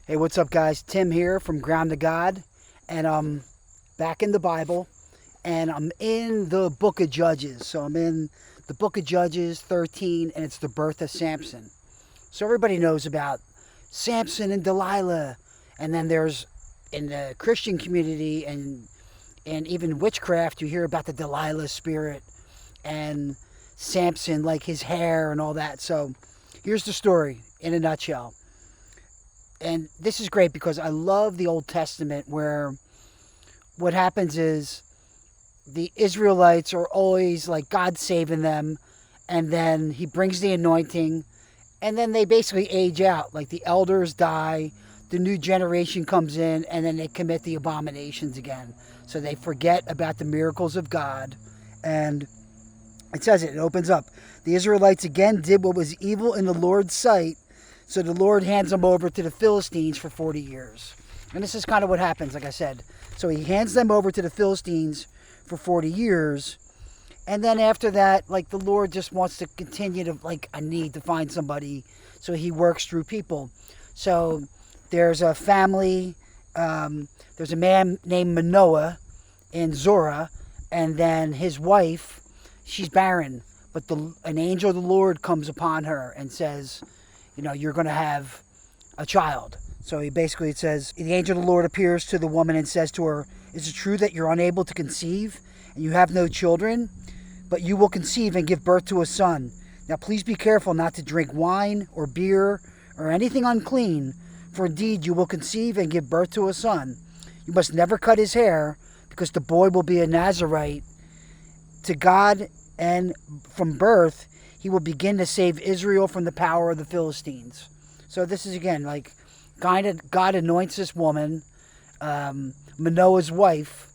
Hey, what's up, guys? Tim here from Ground to God, and I'm back in the Bible, and I'm in the book of Judges. So I'm in the book of Judges 13, and it's the birth of Samson. So everybody knows about Samson and Delilah, and then there's in the Christian community and even witchcraft, you hear about the Delilah spirit and Samson, like his hair and all that. So here's the story in a nutshell. And this is great because I love the Old Testament where what happens is the Israelites are always like God saving them, and then he brings the anointing, and then they basically age out. Like the elders die, the new generation comes in, and then they commit the abominations again. So they forget about the miracles of God. And it opens up. The Israelites again did what was evil in the Lord's sight, so the Lord hands them over to the Philistines for 40 years. And this is kind of what happens, like I said. So he hands them over to the Philistines for 40 years. And then after that, like the Lord just wants to continue to, like, I need to find somebody. So he works through people. So there's a family, there's a man named Manoah in Zorah. And then his wife, she's barren. But an angel of the Lord comes upon her and says, you're going to have a child. So it says, the angel of the Lord appears to the woman and says to her, is it true that you're unable to conceive and you have no children? But you will conceive and give birth to a son. Now please be careful not to drink wine or beer or anything unclean, for indeed you will conceive and give birth to a son. You must never cut his hair, because the boy will be a Nazarite to God, and from birth he will begin to save Israel from the power of the Philistines. So this is, again, like God anoints this woman, Manoah's wife,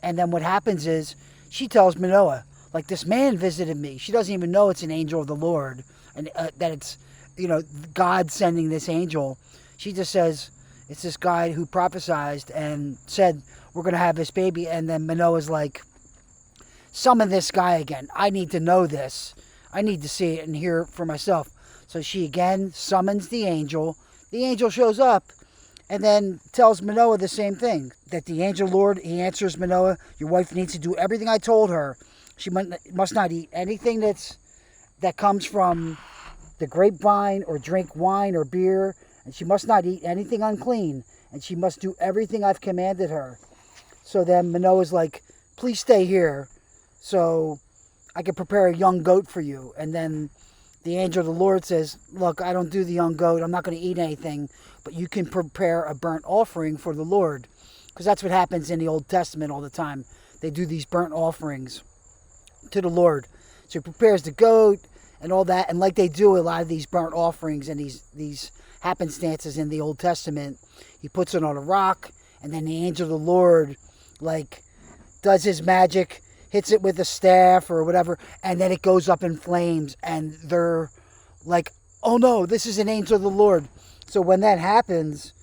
and then what happens is she tells Manoah, like, this man visited me. She doesn't even know it's an angel of the Lord, and that it's, God sending this angel. She just says, it's this guy who prophesied and said, we're going to have this baby. And then Manoah's like, summon this guy again. I need to know this. I need to see it and hear it for myself. So she again summons the angel. The angel shows up and then tells Manoah the same thing. That the angel Lord, he answers Manoah, your wife needs to do everything I told her. She must not eat anything that comes from the grapevine or drink wine or beer. And she must not eat anything unclean. And she must do everything I've commanded her. So then Manoah's like, please stay here so I can prepare a young goat for you. And then the angel of the Lord says, look, I don't do the young goat. I'm not going to eat anything. But you can prepare a burnt offering for the Lord. Because that's what happens in the Old Testament all the time. They do these burnt offerings to the Lord. So he prepares the goat and all that. And like they do a lot of these burnt offerings and these happenstances in the Old Testament, he puts it on a rock. And then the angel of the Lord, like, does his magic, hits it with a staff or whatever, and then it goes up in flames, and they're like, oh no, this is an angel of the Lord. So when that happens,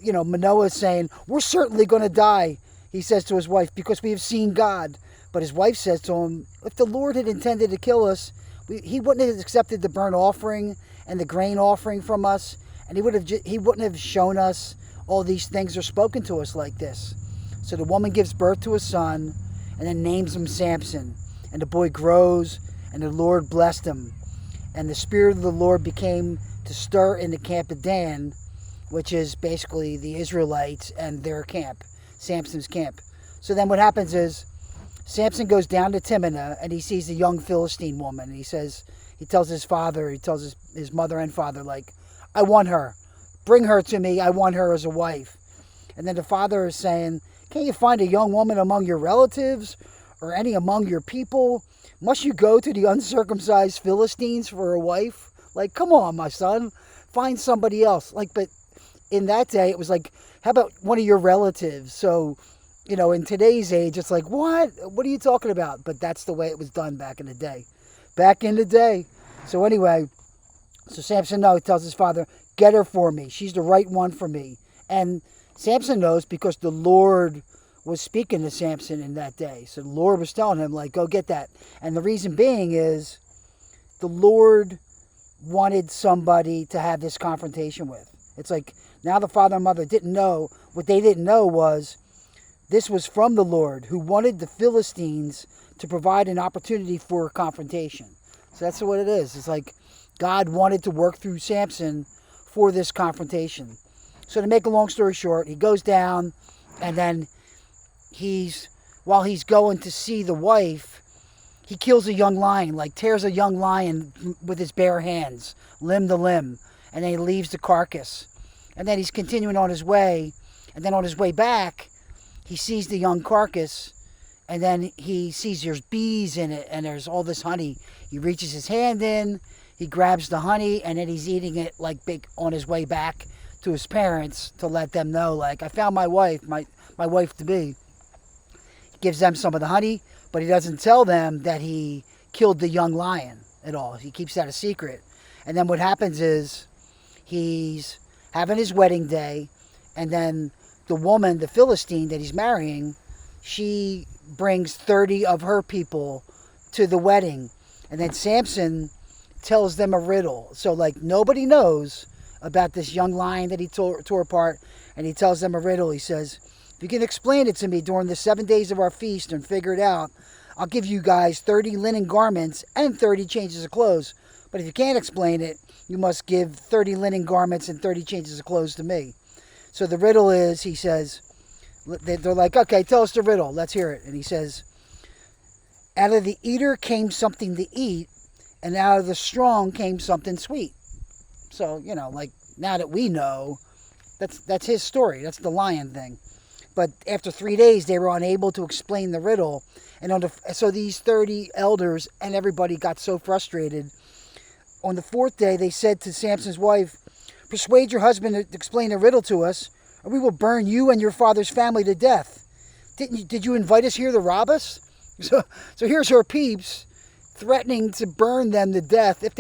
Manoah is saying, we're certainly going to die, he says to his wife, because we have seen God. But his wife says to him, if the Lord had intended to kill us, he wouldn't have accepted the burnt offering and the grain offering from us, and he wouldn't have shown us all these things or spoken to us like this. So the woman gives birth to a son, and then names him Samson. And the boy grows, and the Lord blessed him. And the Spirit of the Lord became to stir in the camp of Dan, which is basically the Israelites and their camp, Samson's camp. So then what happens is, Samson goes down to Timnah, and he sees a young Philistine woman. And he tells his mother and father, like, I want her. Bring her to me. I want her as a wife. And then the father is saying, can't you find a young woman among your relatives or any among your people? Must you go to the uncircumcised Philistines for a wife? Like, come on, my son, find somebody else. Like, but in that day, it was like, how about one of your relatives? So, in today's age, it's like, what? What are you talking about? But that's the way it was done back in the day. So anyway, so Samson, he tells his father, get her for me. She's the right one for me. And Samson knows because the Lord was speaking to Samson in that day. So the Lord was telling him, like, go get that. And the reason being is the Lord wanted somebody to have this confrontation with. It's like now the father and mother didn't know. What they didn't know was this was from the Lord, who wanted the Philistines to provide an opportunity for confrontation. So that's what it is. It's like God wanted to work through Samson for this confrontation. So to make a long story short, he goes down, and then while he's going to see the wife, he kills a young lion, like tears a young lion with his bare hands, limb to limb, and then he leaves the carcass. And then he's continuing on his way, and then on his way back, he sees the young carcass, and then he sees there's bees in it, and there's all this honey. He reaches his hand in, he grabs the honey, and then he's eating it like big on his way back to his parents to let them know, like, I found my wife, my wife to be. He gives them some of the honey, but he doesn't tell them that he killed the young lion at all. He keeps that a secret. And then what happens is he's having his wedding day, and then the woman, the Philistine that he's marrying, she brings 30 of her people to the wedding. And then Samson tells them a riddle. So like nobody knows about this young lion that he tore apart, and he tells them a riddle. He says, if you can explain it to me during the 7 days of our feast and figure it out, I'll give you guys 30 linen garments and 30 changes of clothes. But if you can't explain it, you must give 30 linen garments and 30 changes of clothes to me. So the riddle is, he says, they're like, okay, tell us the riddle. Let's hear it. And he says, out of the eater came something to eat, and out of the strong came something sweet. So, you know, like now that we know, that's his story. That's the lion thing. But after 3 days, they were unable to explain the riddle. And so these 30 elders and everybody got so frustrated. On the 4th day, they said to Samson's wife, persuade your husband to explain the riddle to us, or we will burn you and your father's family to death. Did you invite us here to rob us? So here's her peeps threatening to burn them to death if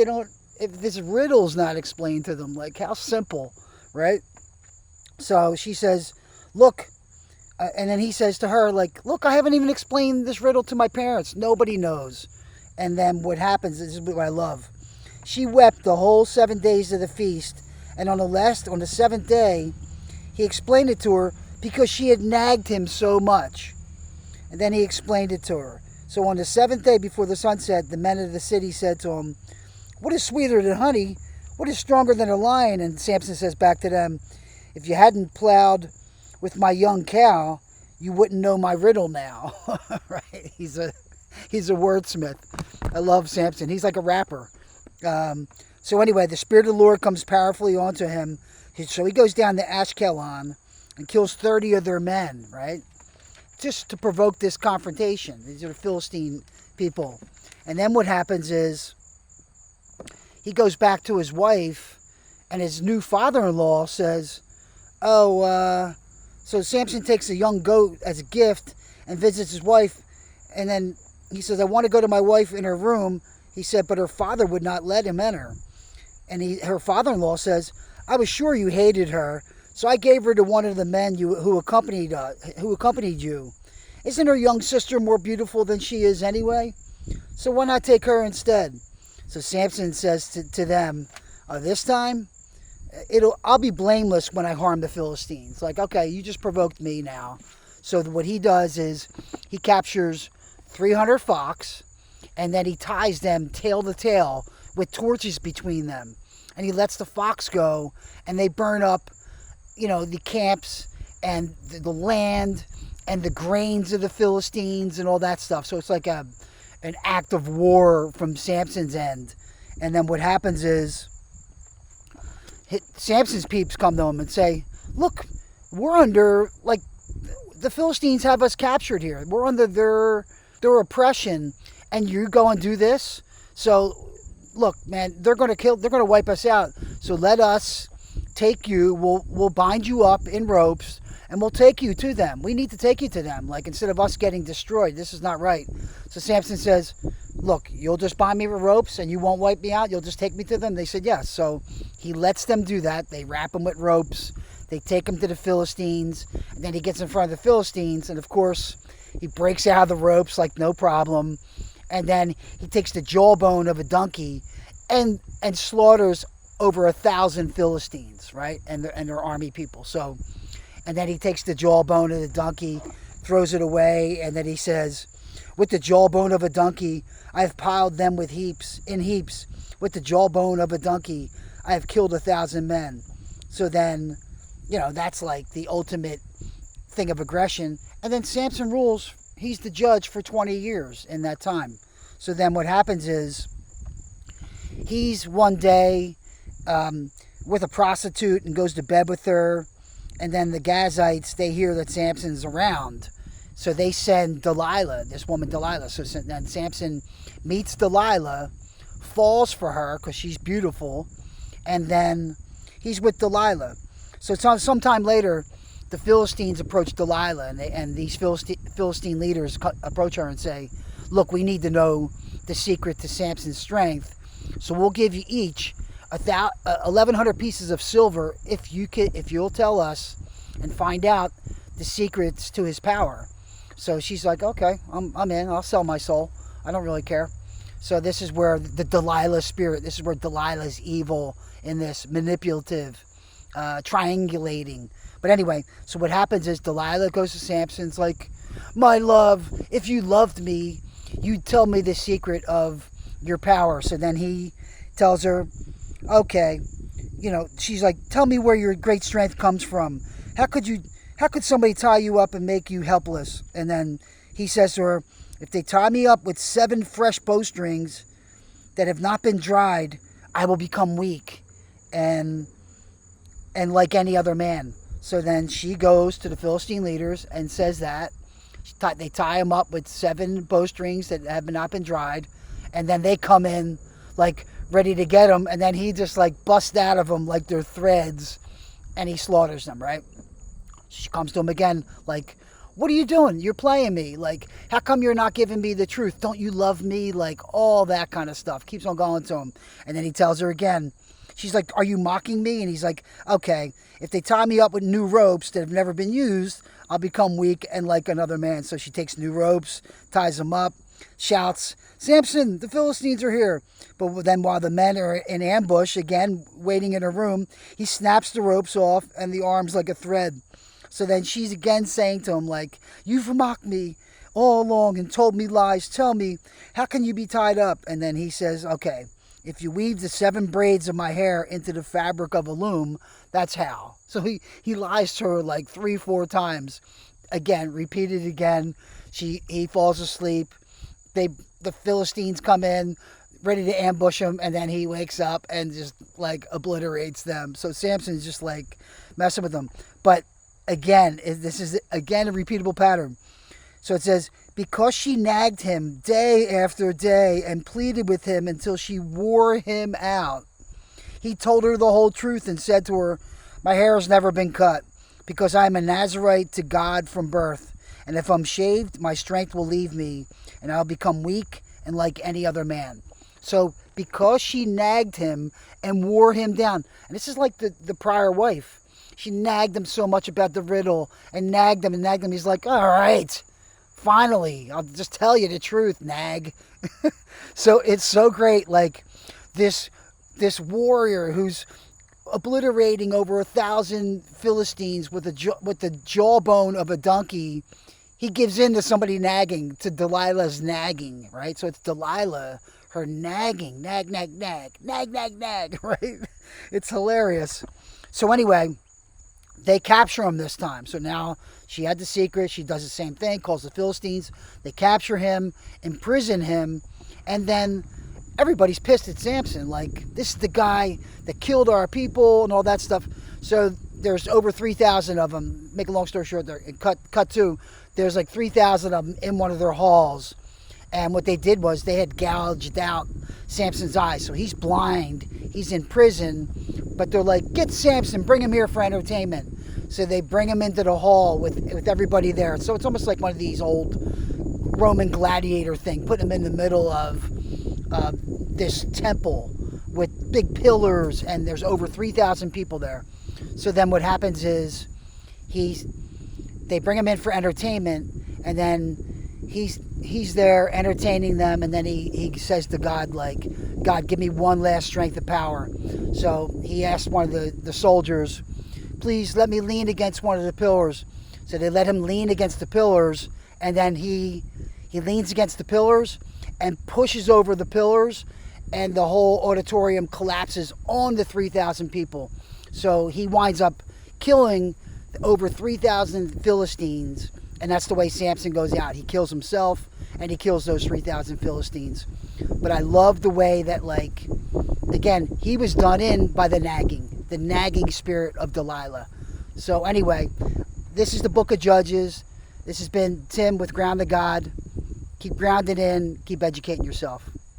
this riddle's not explained to them. Like, how simple, right? So she says, look, and then he says to her, like, look, I haven't even explained this riddle to my parents. Nobody knows. And then what happens, this is what I love. She wept the whole 7 days of the feast, and on the 7th day, he explained it to her because she had nagged him so much. And then he explained it to her. So on the 7th day before the sun set, the men of the city said to him, what is sweeter than honey? What is stronger than a lion? And Samson says back to them, if you hadn't plowed with my young cow, you wouldn't know my riddle now. Right? He's a wordsmith. I love Samson. He's like a rapper. So anyway, the Spirit of the Lord comes powerfully onto him. So he goes down to Ashkelon and kills 30 of their men, right? Just to provoke this confrontation. These are the Philistine people. And then what happens is he goes back to his wife, and his new father-in-law says, so Samson takes a young goat as a gift and visits his wife. And then he says, I want to go to my wife in her room. He said, but her father would not let him enter. And her father-in-law says, I was sure you hated her, so I gave her to one of the men who accompanied you. Isn't her young sister more beautiful than she is anyway? So why not take her instead? So Samson says to them, this time, I'll be blameless when I harm the Philistines. Like, okay, you just provoked me now. So what he does is he captures 300 fox, and then he ties them tail to tail with torches between them. And he lets the fox go, and they burn up, the camps and the land and the grains of the Philistines and all that stuff. So it's like an act of war from Samson's end. And then what happens is Samson's peeps come to him and say, look, we're under, the Philistines have us captured here. We're under their oppression, and you go and do this? So look, man, they're going to wipe us out. So let us take you, we'll bind you up in ropes, and we'll take you to them. We need to take you to them, instead of us getting destroyed. This is not right. So Samson says, look, you'll just bind me with ropes and you won't wipe me out? You'll just take me to them? They said, yes. So he lets them do that. They wrap him with ropes. They take him to the Philistines. And then he gets in front of the Philistines. And of course, he breaks out of the ropes like no problem. And then he takes the jawbone of a donkey and slaughters over 1,000 Philistines, right? And their army people. So, and then he takes the jawbone of the donkey, throws it away, and then he says, with the jawbone of a donkey, I have piled them with heaps. With the jawbone of a donkey, I have killed 1,000 men. So then, that's like the ultimate thing of aggression. And then Samson rules. He's the judge for 20 years in that time. So then what happens is he's one day with a prostitute and goes to bed with her. And then the Gazites, they hear that Samson's around. So they send Delilah, this woman Delilah. So then Samson meets Delilah, falls for her because she's beautiful. And then he's with Delilah. So sometime later, the Philistines approach Delilah, and these Philistine leaders approach her and say, look, we need to know the secret to Samson's strength. So we'll give you each 1,100 pieces of silver if you'll tell us and find out the secrets to his power. So she's like, okay, I'm in. I'll sell my soul. I don't really care. So this is where the Delilah spirit, this is where Delilah's evil in this manipulative, triangulating. But anyway, so what happens is Delilah goes to Samson's like, my love, if you loved me, you'd tell me the secret of your power. So then he tells her, okay, she's like, tell me where your great strength comes from. How could somebody tie you up and make you helpless? And then he says to her, if they tie me up with 7 fresh bowstrings that have not been dried, I will become weak and like any other man. So then she goes to the Philistine leaders and says that. They tie him up with 7 bowstrings that have not been dried. And then they come in like ready to get him. And then he just like busts out of them like they're threads. And he slaughters them, right? She comes to him again like, what are you doing? You're playing me. Like, how come you're not giving me the truth? Don't you love me? Like, all that kind of stuff. Keeps on going to him. And then he tells her again. She's like, are you mocking me? And he's like, okay, if they tie me up with new ropes that have never been used, I'll become weak and like another man. So she takes new ropes, ties them up, shouts, Samson, the Philistines are here. But then while the men are in ambush, again, waiting in a room, he snaps the ropes off and the arms like a thread. So then she's again saying to him, like, you've mocked me all along and told me lies. Tell me, how can you be tied up? And then he says, okay, if you weave the 7 braids of my hair into the fabric of a loom, that's how. So he lies to her like 3-4 times. Again, repeated again. He falls asleep. The Philistines come in, ready to ambush him, and then he wakes up and just like obliterates them. So Samson's just like messing with them. But again, this is again a repeatable pattern. So it says, because she nagged him day after day and pleaded with him until she wore him out, he told her the whole truth and said to her, my hair has never been cut because I am a Nazarite to God from birth. And if I'm shaved, my strength will leave me and I'll become weak and like any other man. So because she nagged him and wore him down, and this is like the prior wife. She nagged him so much about the riddle and nagged him and nagged him. He's like, all right, finally, I'll just tell you the truth, nag. So it's so great. Like this warrior who's obliterating over 1,000 Philistines with the jawbone of a donkey, he gives in to somebody nagging, to Delilah's nagging, right? So it's Delilah, her nagging, nag, nag, nag, nag, nag, nag, right? It's hilarious. So anyway, they capture him this time. So now she had the secret. She does the same thing, calls the Philistines. They capture him, imprison him, and then everybody's pissed at Samson. Like, this is the guy that killed our people and all that stuff. So there's over 3,000 of them. Make a long story short, cut to, there's like 3,000 of them in one of their halls. And what they did was they had gouged out Samson's eyes. So he's blind. He's in prison. But they're like, get Samson, bring him here for entertainment. So they bring him into the hall with everybody there. So it's almost like one of these old Roman gladiator thing. Put him in the middle of this temple with big pillars. And there's over 3,000 people there. So then what happens is they bring him in for entertainment. And then he's there entertaining them, and then he says to God, like, God, give me one last strength of power. So he asked one of the soldiers, please let me lean against one of the pillars. So they let him lean against the pillars, and then he leans against the pillars and pushes over the pillars, and the whole auditorium collapses on the 3,000 people. So he winds up killing over 3,000 Philistines, and that's the way Samson goes out. He kills himself, and he kills those 3,000 Philistines. But I love the way that, like, again, he was done in by the nagging spirit of Delilah. So anyway, this is the Book of Judges. This has been Tim with Ground to God. Keep grounded in, keep educating yourself.